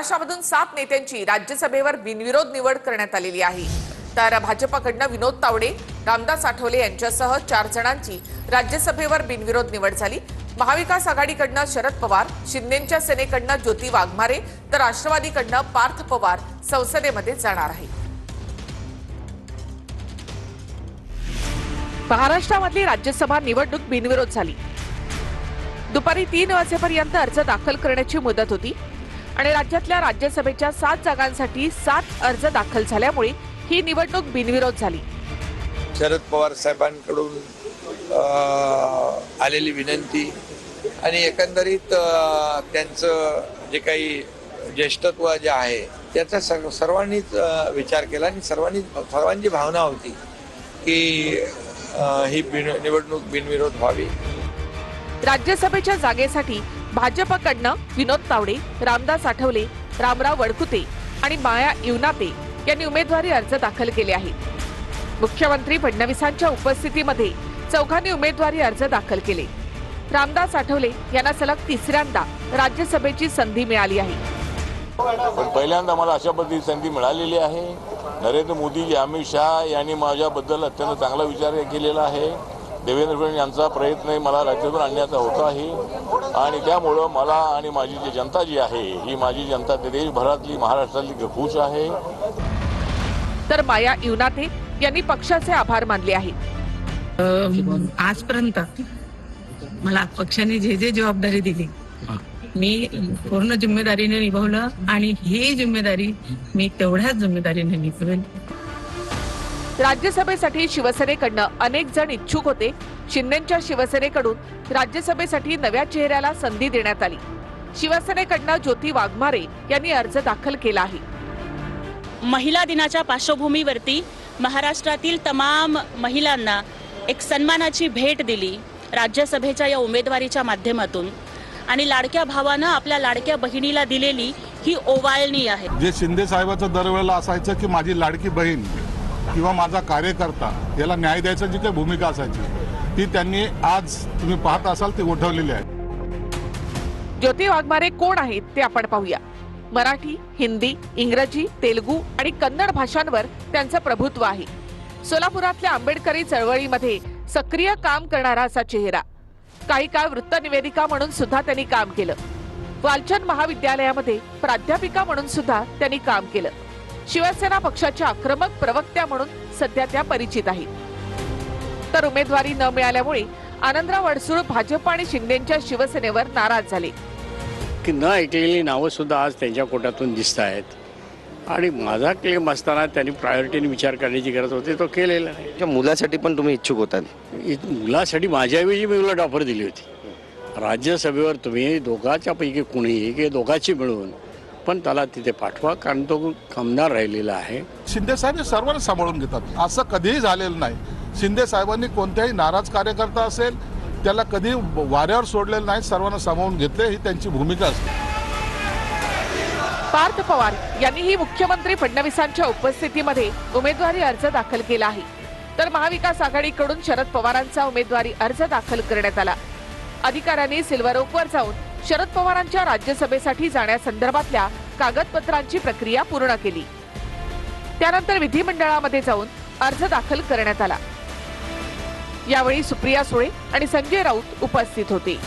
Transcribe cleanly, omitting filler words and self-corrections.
महाराष्ट्रामधून 7 नेत्यांची राज्यसभेवर बिनविरोध निवड करण्यात आलेली आहे। तर भाजपकडनं विनोद तावडे, रामदास आठवले यांच्यासह 4 जणांची राज्यसभेवर बिनविरोध निवड झाली। महाविकास आघाडीकडनं शरद पवार, शिंदेच्या सेनेकडनं ज्योती वाघमारे तर राष्ट्रवादीकडनं पार्थ पवार संसदेमध्ये जाणार आहेत। महाराष्ट्रामधली राज्यसभा निवडणूक बिनविरोध झाली। दुपारी 3 वाजेपर्यंत अर्ज दाखल करण्याची मुदत होती आणि राज्यातल्या राज्यसभेच्या 7 जागांसाठी 7 अर्ज दाखल झाल्यामुळे ही निवडणूक बिनविरोध झाली। शरद पवार साहेबांकडून आलेली विनंती आणि एकंदरीत त्यांचं जे काही ज्येष्ठत्व जे आहे त्याचा सर्वांनीच विचार केला आणि सर्वांची भावना होती की ही निवडणूक बिनविरोध व्हावी। राज्यसभेच्या जागेसाठी भाजपकडनं विनोद तावडे, रामदास आठवले, रामराव वडकुते आणि माया इवनाते यांनी उमेदवारी अर्ज दाखल केले आहेत। मुख्यमंत्री फडणवीसांच्या उपस्थितीमध्ये चौघांनी उमेदवारी अर्ज दाखल केले। रामदास आठवले यांना सलग 3ऱ्यांदा राज्यसभेची संधी मिळाली आहे। पहिल्यांदा मला अशा पद्धतीची संधी मिळालेली आहे। नरेंद्र मोदी, अमित शहा यांनी माझ्याबद्दल अत्यंत चांगला विचार केलेला आहे। देवेंद्र फडणवीस यांचा प्रयत्न मला राज्यातून आणण्याचा होता आहे आणि त्यामुळं मला आणि माझी जी जनता जी आहे ही माझी जनता देशभरातली महाराष्ट्रातली खुश आहे। तर माया इवनाते यांनी पक्षाचे आभार मानले आहेत। आजपर्यंत मला पक्षाने जे जबाबदारी दिली मी पूर्ण जिम्मेदारीने निभावलं आणि ही जिम्मेदारी मी तेवढ्याच जिम्मेदारीने निभावेन। राज्यसभेसाठी शिवसेनेकडनं अनेक जण इच्छुक होते। शिंदेच्या शिवसेनेकडून राज्यसभेसाठी नव्या चेहऱ्याला संधी देण्यात आली। शिवसेनेकडनं ज्योती वाघमारे यांनी अर्ज दाखल केला आहे। महिला दिनाच्या पार्श्वभूमीवरती महाराष्ट्रातील तमाम महिलांना एक सन्मानाची भेट दिली राज्यसभेच्या या उमेदवारीच्या माध्यमातून आणि लाडक्या भावानं आपल्या लाडक्या बहिणीला दिलेली ही ओवाळणी आहे। जे शिंदे साहेबांचं दरवेळेला असायचं की माझी लाडकी बहीण किंवा माझा कार्यकर्ता याला न्याय द्यायची जी काही भूमिका असायची ती त्यांनी आज तुम्ही पाहत असाल ती उठवलेली आहे। ज्योती वाघमारे कोण आहेत ते आपण पाहूया। मराठी, हिंदी, इंग्रजी, तेलुगू आणि कन्नड भाषांवर त्यांचं प्रभुत्व आहे। सोलापुरातल्या आंबेडकरी चळवळीमध्ये सक्रिय काम करणारा असा चेहरा। काही काळ वृत्त निवेदिका म्हणून सुद्धा त्यांनी काम केलं। वालचंद महाविद्यालयामध्ये प्राध्यापिका म्हणून सुद्धा त्यांनी काम केलं। शिवसेना पक्षाच्या आक्रमक प्रवक्त्या म्हणून सध्या त्या परिचित आहेत। तर उमेदवारी न मिळाल्यामुळे आनंदराव अडसूळ भाजप आणि शिंदेच्या शिवसेनेवर नाराज झाले की न ऐकलेली नावं सुद्धा आज त्यांच्या कोट्यातून दिसत आहेत आणि माझा क्लेम असताना त्यांनी प्रायोरिटीने विचार करण्याची गरज होती तो केलेला नाही। त्या मुलासाठी पण तुम्ही इच्छुक होतात? मुलासाठी माझ्याऐवजी मी उलट ऑफर दिली होती। राज्यसभेवर तुम्ही दोघाच्या पैकी कुणीही की दोघांची मिळून पण त्याला तिथे पाठवा कारण तो कमणार राहिलेला आहे। शिंदे साहेब सर्वांना सांभाळून घेतात असं कधीही झालेलं नाही। शिंदे साहेबांनी कोणत्याही नाराज कार्यकर्ता असेल त्याला कधी वाऱ्यावर सोडलेलं नाही, सर्वांना सांभाळून घेतले ही त्यांची भूमिका असते। पार्थ पवार यांनीही मुख्यमंत्री फडणवीसांच्या उपस्थितीमध्ये उमेदवारी अर्ज दाखल केला आहे। तर महाविकास आघाडीकडून शरद पवारांचा उमेदवारी अर्ज दाखल करण्यात आला। अधिकाऱ्यांनी सिल्वर ओकवर जाऊन शरद पवारांच्या राज्यसभेसाठी जाण्यासंदर्भातल्या कागदपत्रांची प्रक्रिया पूर्ण केली। त्यानंतर विधिमंडळामध्ये जाऊन अर्ज दाखल करण्यात आला। यावेळी सुप्रिया सुळे आणि संजय राऊत उपस्थित होते।